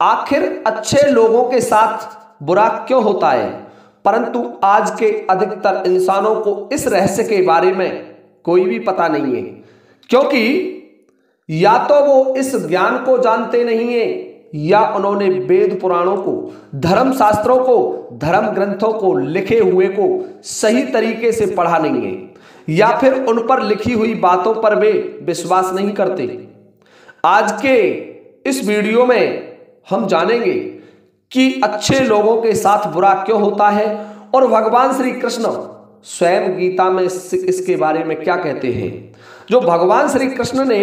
आखिर अच्छे लोगों के साथ बुरा क्यों होता है, परंतु आज के अधिकतर इंसानों को इस रहस्य के बारे में कोई भी पता नहीं है, क्योंकि या तो वो इस ज्ञान को जानते नहीं है या उन्होंने वेद पुराणों को, धर्म शास्त्रों को, धर्म ग्रंथों को लिखे हुए को सही तरीके से पढ़ा नहीं है, या फिर उन पर लिखी हुई बातों पर वे विश्वास नहीं करते। आज के इस वीडियो में हम जानेंगे कि अच्छे लोगों के साथ बुरा क्यों होता है और भगवान श्री कृष्ण स्वयं गीता में इसके बारे में क्या कहते हैं। जो भगवान श्री कृष्ण ने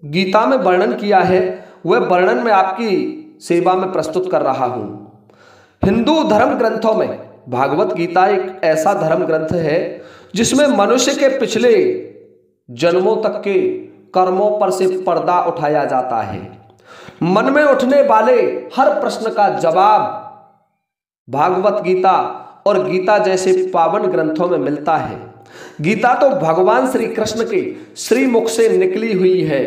गीता में वर्णन किया है वह वर्णन मैं आपकी सेवा में प्रस्तुत कर रहा हूं। हिंदू धर्म ग्रंथों में भागवत गीता एक ऐसा धर्म ग्रंथ है जिसमें मनुष्य के पिछले जन्मों तक के कर्मों पर से पर्दा उठाया जाता है। मन में उठने वाले हर प्रश्न का जवाब भागवत गीता और गीता जैसे पावन ग्रंथों में मिलता है। गीता तो भगवान श्री कृष्ण के श्रीमुख से निकली हुई है,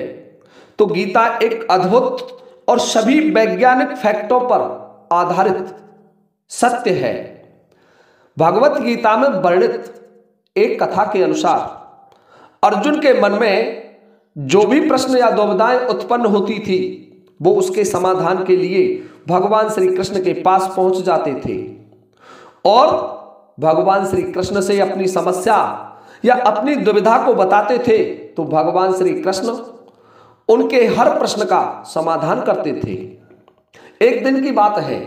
तो गीता एक अद्भुत और सभी वैज्ञानिक फैक्टों पर आधारित सत्य है। भगवत गीता में वर्णित एक कथा के अनुसार अर्जुन के मन में जो भी प्रश्न या दुविधाएं उत्पन्न होती थी वो उसके समाधान के लिए भगवान श्री कृष्ण के पास पहुंच जाते थे और भगवान श्री कृष्ण से अपनी समस्या या अपनी दुविधा को बताते थे, तो भगवान श्री कृष्ण उनके हर प्रश्न का समाधान करते थे। एक दिन की बात है,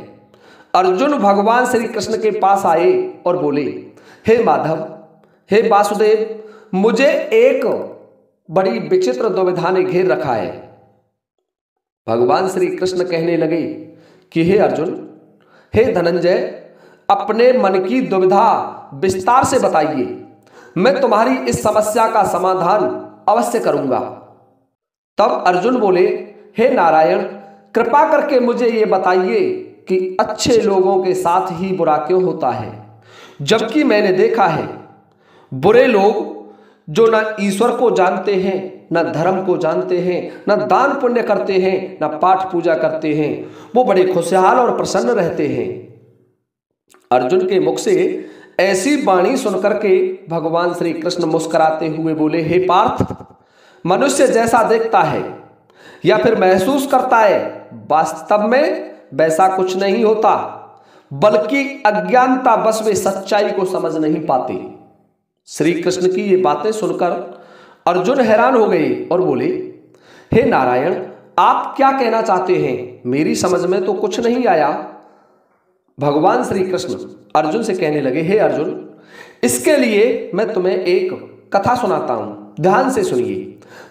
अर्जुन भगवान श्री कृष्ण के पास आए और बोले, हे माधव, हे वासुदेव, मुझे एक बड़ी विचित्र दुविधा ने घेर रखा है। भगवान श्री कृष्ण कहने लगे कि हे अर्जुन, हे धनंजय, अपने मन की दुविधा विस्तार से बताइए, मैं तुम्हारी इस समस्या का समाधान अवश्य करूंगा। तब अर्जुन बोले, हे नारायण, कृपा करके मुझे ये बताइए कि अच्छे लोगों के साथ ही बुरा क्यों होता है, जबकि मैंने देखा है बुरे लोग जो न ईश्वर को जानते हैं, न धर्म को जानते हैं, न दान पुण्य करते हैं, न पाठ पूजा करते हैं, वो बड़े खुशहाल और प्रसन्न रहते हैं। अर्जुन के मुख से ऐसी वाणी सुनकर के भगवान श्री कृष्ण मुस्कुराते हुए बोले, हे पार्थ, मनुष्य जैसा देखता है या फिर महसूस करता है, वास्तव में वैसा कुछ नहीं होता, बल्कि अज्ञानता बस वे सच्चाई को समझ नहीं पाते। श्री कृष्ण की ये बातें सुनकर अर्जुन हैरान हो गए और बोले, हे नारायण, आप क्या कहना चाहते हैं, मेरी समझ में तो कुछ नहीं आया। भगवान श्री कृष्ण अर्जुन से कहने लगे, हे अर्जुन, इसके लिए मैं तुम्हें एक कथा सुनाता हूं, ध्यान से सुनिए।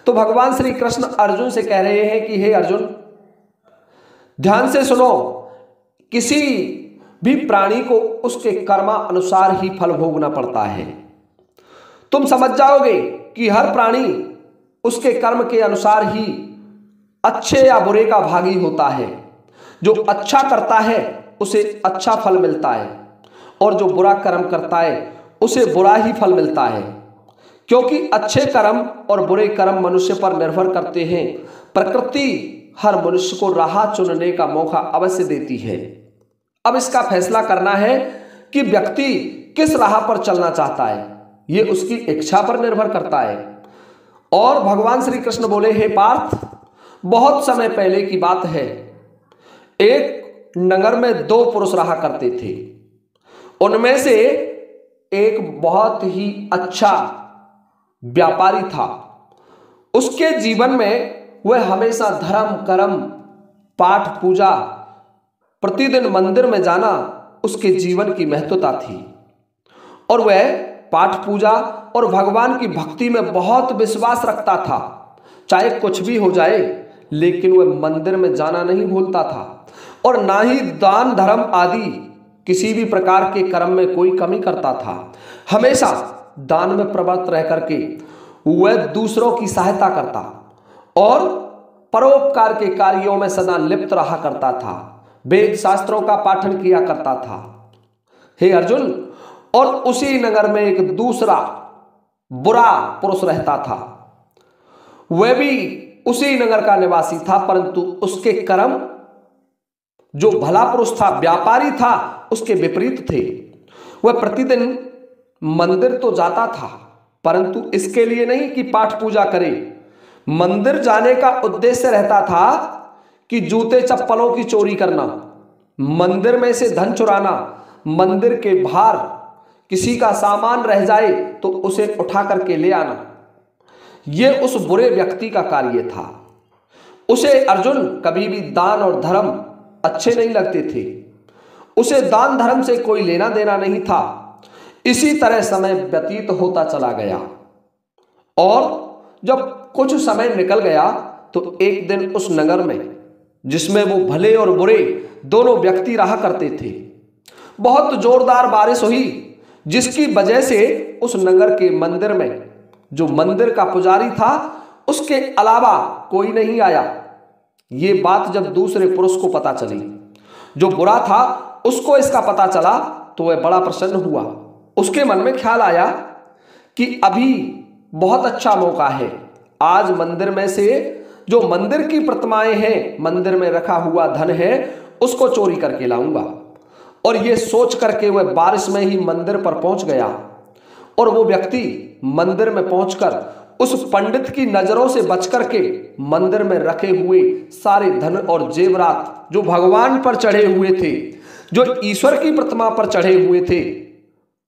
तो भगवान श्री कृष्ण अर्जुन से कह रहे हैं कि हे अर्जुन, ध्यान से सुनो, किसी भी प्राणी को उसके कर्मा अनुसार ही फल भोगना पड़ता है। तुम समझ जाओगे कि हर प्राणी उसके कर्म के अनुसार ही अच्छे या बुरे का भागी होता है। जो अच्छा करता है उसे अच्छा फल मिलता है और जो बुरा कर्म करता है उसे बुरा ही फल मिलता है, क्योंकि अच्छे कर्म और बुरे कर्म मनुष्य पर निर्भर करते हैं। प्रकृति हर मनुष्य को राह चुनने का मौका अवश्य देती है। अब इसका फैसला करना है कि व्यक्ति किस राह पर चलना चाहता है, ये उसकी इच्छा पर निर्भर करता है। और भगवान श्री कृष्ण बोले, हे पार्थ, बहुत समय पहले की बात है, एक नगर में दो पुरुष रहा करते थे। उनमें से एक बहुत ही अच्छा व्यापारी था। उसके जीवन में वह हमेशा धर्म, कर्म, पाठ, पूजा, प्रतिदिन मंदिर में जाना उसके जीवन की महत्वता थी और वह पाठ पूजा और भगवान की भक्ति में बहुत विश्वास रखता था। चाहे कुछ भी हो जाए, लेकिन वह मंदिर में जाना नहीं भूलता था और ना ही दान धर्म आदि किसी भी प्रकार के कर्म में कोई कमी करता था। हमेशा दान में प्रवृत्त रह करके वह दूसरों की सहायता करता और परोपकार के कार्यों में सदा लिप्त रहा करता था। वेद शास्त्रों का पाठन किया करता था। हे अर्जुन, और उसी नगर में एक दूसरा बुरा पुरुष रहता था। वह भी उसी नगर का निवासी था, परंतु उसके कर्म जो भला पुरुष था, व्यापारी था, उसके विपरीत थे। वह प्रतिदिन मंदिर तो जाता था, परंतु इसके लिए नहीं कि पाठ पूजा करे। मंदिर जाने का उद्देश्य रहता था कि जूते चप्पलों की चोरी करना, मंदिर में से धन चुराना, मंदिर के बाहर किसी का सामान रह जाए तो उसे उठा करके ले आना। यह उस बुरे व्यक्ति का कार्य था। उसे अर्जुन कभी भी दान और धर्म अच्छे नहीं लगते थे। उसे दान धर्म से कोई लेना देना नहीं था। इसी तरह समय व्यतीत होता चला गया और जब कुछ समय निकल गया तो एक दिन उस नगर में, जिसमें वो भले और बुरे दोनों व्यक्ति रहा करते थे, बहुत जोरदार बारिश हुई, जिसकी वजह से उस नगर के मंदिर में जो मंदिर का पुजारी था उसके अलावा कोई नहीं आया। ये बात जब दूसरे पुरुष को पता चली, जो बुरा था उसको इसका पता चला, तो वह बड़ा प्रसन्न हुआ। उसके मन में ख्याल आया कि अभी बहुत अच्छा मौका है, आज मंदिर में से जो मंदिर की प्रतिमाएं हैं, मंदिर में रखा हुआ धन है, उसको चोरी करके लाऊंगा। और यह सोच करके वह बारिश में ही मंदिर पर पहुंच गया और वो व्यक्ति मंदिर में पहुंचकर उस पंडित की नजरों से बच करके मंदिर में रखे हुए सारे धन और जेवरात जो भगवान पर चढ़े हुए थे, जो ईश्वर की प्रतिमा पर चढ़े हुए थे,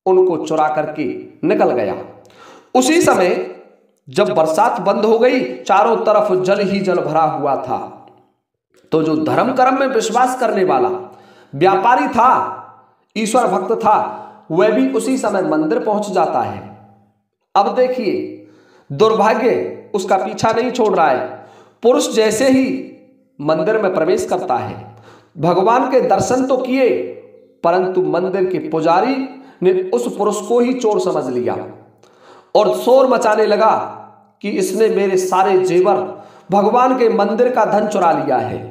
उनको चुरा करके निकल गया। उसी समय जब बरसात बंद हो गई, चारों तरफ जल ही जल भरा हुआ था, तो जो धर्म कर्म में विश्वास करने वाला व्यापारी था, ईश्वर भक्त था, वह भी उसी समय मंदिर पहुंच जाता है। अब देखिए, दुर्भाग्य उसका पीछा नहीं छोड़ रहा है। पुरुष जैसे ही मंदिर में प्रवेश करता है, भगवान के दर्शन तो किए, परंतु मंदिर के पुजारी ने उस पुरुष को ही चोर समझ लिया और शोर मचाने लगा कि इसने मेरे सारे जेवर, भगवान के मंदिर का धन चुरा लिया है।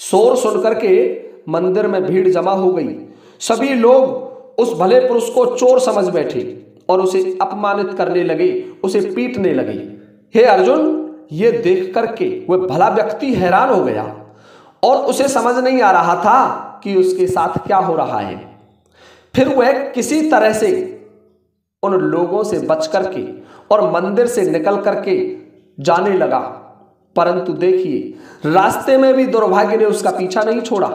शोर सुनकर के मंदिर में भीड़ जमा हो गई। सभी लोग उस भले पुरुष को चोर समझ बैठे और उसे अपमानित करने लगे, उसे पीटने लगे। हे अर्जुन, ये देख करके वह भला व्यक्ति हैरान हो गया और उसे समझ नहीं आ रहा था कि उसके साथ क्या हो रहा है। फिर वह किसी तरह से उन लोगों से बच करके और मंदिर से निकल करके जाने लगा, परंतु देखिए, रास्ते में भी दुर्भाग्य ने उसका पीछा नहीं छोड़ा।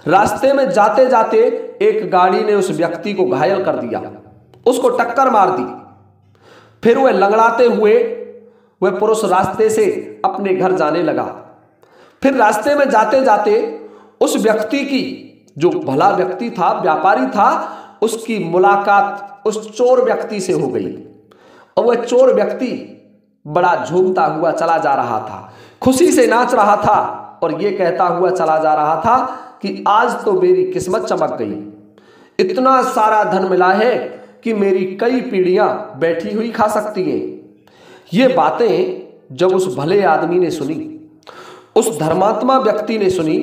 रास्ते में जाते जाते एक गाड़ी ने उस व्यक्ति को घायल कर दिया, उसको टक्कर मार दी। फिर वह लंगड़ाते हुए वह पुरुष रास्ते से अपने घर जाने लगा। फिर रास्ते में जाते जाते उस व्यक्ति की, जो भला व्यक्ति था, व्यापारी था, उसकी मुलाकात उस चोर व्यक्ति से हो गई और वह चोर व्यक्ति बड़ा झूमता हुआ चला जा रहा था, खुशी से नाच रहा था और यह कहता हुआ चला जा रहा था कि आज तो मेरी किस्मत चमक गई, इतना सारा धन मिला है कि मेरी कई पीढ़ियां बैठी हुई खा सकती हैं। ये बातें जब उस भले आदमी ने सुनी, उस धर्मात्मा व्यक्ति ने सुनी,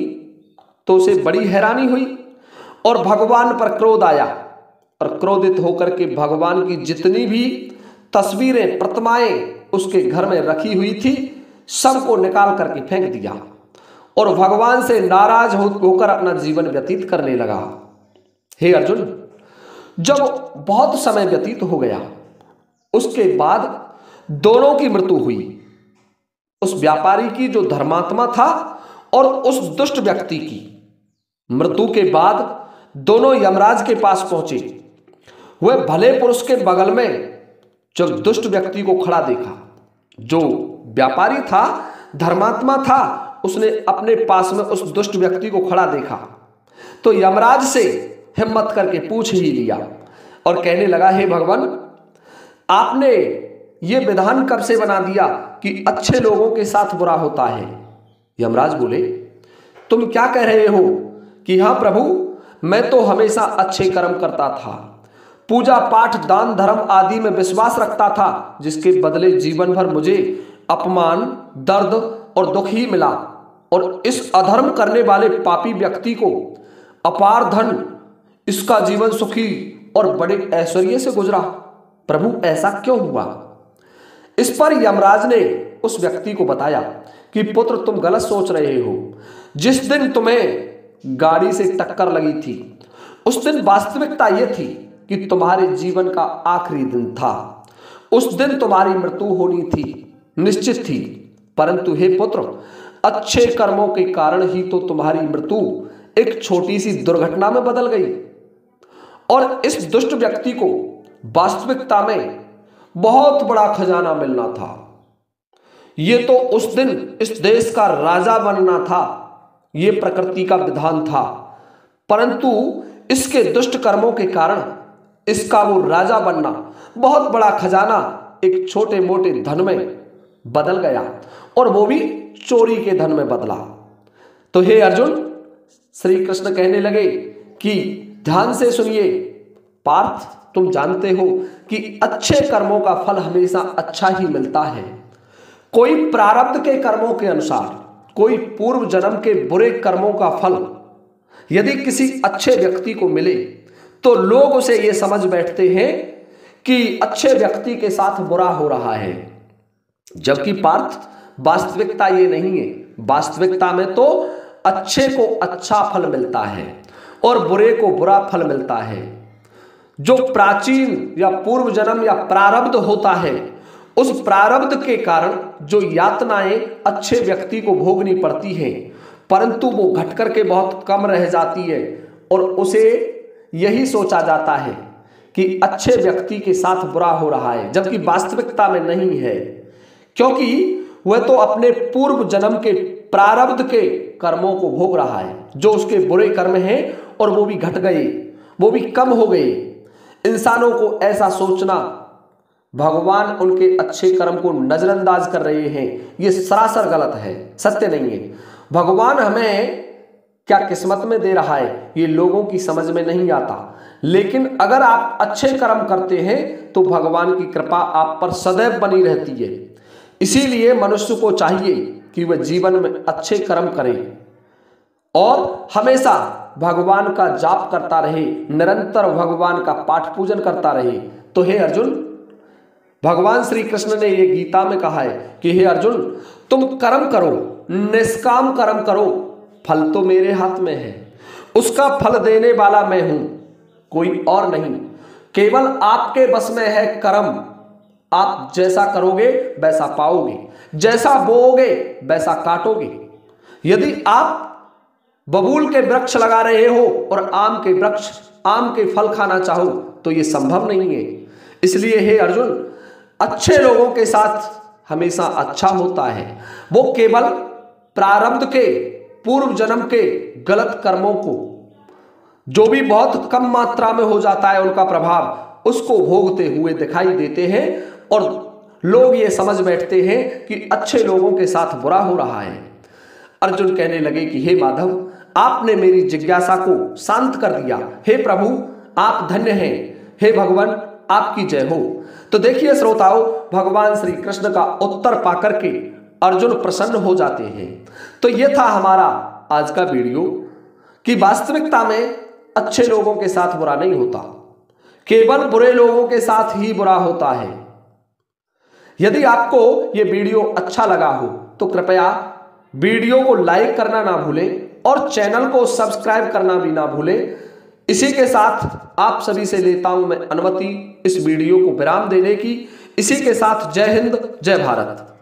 तो उसे बड़ी हैरानी हुई और भगवान पर क्रोध आया और क्रोधित होकर के भगवान की जितनी भी तस्वीरें, प्रतिमाएं उसके घर में रखी हुई थी, सबको निकाल करके फेंक दिया और भगवान से नाराज होकर अपना जीवन व्यतीत करने लगा। हे अर्जुन, जब बहुत समय व्यतीत हो गया, उसके बाद दोनों की मृत्यु हुई। उस व्यापारी की, जो धर्मात्मा था, और उस दुष्ट व्यक्ति की। मृत्यु के बाद दोनों यमराज के पास पहुंचे। वह भले पुरुष के बगल में जब दुष्ट व्यक्ति को खड़ा देखा, जो व्यापारी था, धर्मात्मा था, उसने अपने पास में उस दुष्ट व्यक्ति को खड़ा देखा तो यमराज से हिम्मत करके पूछ ही लिया और कहने लगा, हे भगवान, आपने ये विधान कब से बना दिया कि अच्छे लोगों के साथ बुरा होता है? यमराज बोले, तुम क्या कह रहे हो? कि हाँ प्रभु, मैं तो हमेशा अच्छे कर्म करता था, पूजा पाठ, दान धर्म आदि में विश्वास रखता था, जिसके बदले जीवन भर मुझे अपमान, दर्द और दुख ही मिला, और इस अधर्म करने वाले पापी व्यक्ति को अपार धन, इसका जीवन सुखी और बड़े ऐश्वर्य से गुजरा। प्रभु, ऐसा क्यों हुआ? इस पर यमराज ने उस व्यक्ति को बताया कि पुत्र, तुम गलत सोच रहे हो। जिस दिन तुम्हें गाड़ी से टक्कर लगी थी। उस दिन वास्तविकता यह थी कि तुम्हारे जीवन का आखिरी दिन था। उस दिन तुम्हारी मृत्यु होनी थी, निश्चित थी। परंतु हे पुत्र, अच्छे कर्मों के कारण ही तो तुम्हारी मृत्यु एक छोटी सी दुर्घटना में बदल गई। और इस दुष्ट व्यक्ति को वास्तविकता में बहुत बड़ा खजाना मिलना था। ये तो उस दिन इस देश का राजा बनना था, ये प्रकृति का विधान था। परंतु इसके दुष्ट कर्मों के कारण इसका वो राजा बनना, बहुत बड़ा खजाना एक छोटे मोटे धन में बदल गया, और वो भी चोरी के धन में बदला। तो हे अर्जुन, श्री कृष्ण कहने लगे कि ध्यान से सुनिए पार्थ, तुम जानते हो कि अच्छे कर्मों का फल हमेशा अच्छा ही मिलता है। कोई प्रारब्ध के कर्मों के अनुसार, कोई पूर्व जन्म के बुरे कर्मों का फल यदि किसी अच्छे व्यक्ति को मिले तो लोग उसे ये समझ बैठते हैं कि अच्छे व्यक्ति के साथ बुरा हो रहा है। जबकि पार्थ, वास्तविकता ये नहीं है। वास्तविकता में तो अच्छे को अच्छा फल मिलता है और बुरे को बुरा फल मिलता है। जो प्राचीन या पूर्व जन्म या प्रारब्ध होता है, उस प्रारब्ध के कारण जो यातनाएं अच्छे व्यक्ति को भोगनी पड़ती हैं, परंतु वो घट करके बहुत कम रह जाती है और उसे यही सोचा जाता है कि अच्छे व्यक्ति के साथ बुरा हो रहा है, जबकि वास्तविकता में नहीं है। क्योंकि वह तो अपने पूर्व जन्म के प्रारब्ध के कर्मों को भोग रहा है, जो उसके बुरे कर्म हैं, और वो भी घट गए, वो भी कम हो गए। इंसानों को ऐसा सोचना, भगवान उनके अच्छे कर्म को नजरअंदाज कर रहे हैं, ये सरासर गलत है, सत्य नहीं है। भगवान हमें क्या किस्मत में दे रहा है, ये लोगों की समझ में नहीं आता। लेकिन अगर आप अच्छे कर्म करते हैं तो भगवान की कृपा आप पर सदैव बनी रहती है। इसीलिए मनुष्य को चाहिए कि वह जीवन में अच्छे कर्म करे और हमेशा भगवान का जाप करता रहे, निरंतर भगवान का पाठ पूजन करता रहे। तो हे अर्जुन, भगवान श्री कृष्ण ने ये गीता में कहा है कि हे अर्जुन, तुम कर्म करो, निष्काम कर्म करो, फल तो मेरे हाथ में है, उसका फल देने वाला मैं हूं, कोई और नहीं। केवल आपके बस में है कर्म। आप जैसा करोगे वैसा पाओगे, जैसा बोओगे वैसा काटोगे। यदि आप बबूल के वृक्ष लगा रहे हो और आम के फल खाना चाहो तो यह संभव नहीं है। इसलिए हे अर्जुन, अच्छे लोगों के साथ हमेशा अच्छा होता है। वो केवल प्रारब्ध के, पूर्व जन्म के गलत कर्मों को, जो भी बहुत कम मात्रा में हो जाता है उनका प्रभाव, उसको भोगते हुए दिखाई देते हैं और लोग ये समझ बैठते हैं कि अच्छे लोगों के साथ बुरा हो रहा है। अर्जुन कहने लगे कि हे माधव, आपने मेरी जिज्ञासा को शांत कर दिया। हे प्रभु, आप धन्य हैं। हे भगवान, आपकी जय हो। तो देखिए श्रोताओं, भगवान श्री कृष्ण का उत्तर पाकर के अर्जुन प्रसन्न हो जाते हैं। तो यह था हमारा आज का वीडियो कि वास्तविकता में अच्छे लोगों के साथ बुरा नहीं होता, केवल बुरे लोगों के साथ ही बुरा होता है। यदि आपको यह वीडियो अच्छा लगा हो तो कृपया वीडियो को लाइक करना ना भूलें और चैनल को सब्सक्राइब करना भी ना भूलें। इसी के साथ आप सभी से लेता हूं मैं अनुमति इस वीडियो को विराम देने की। इसी के साथ जय हिंद, जय भारत।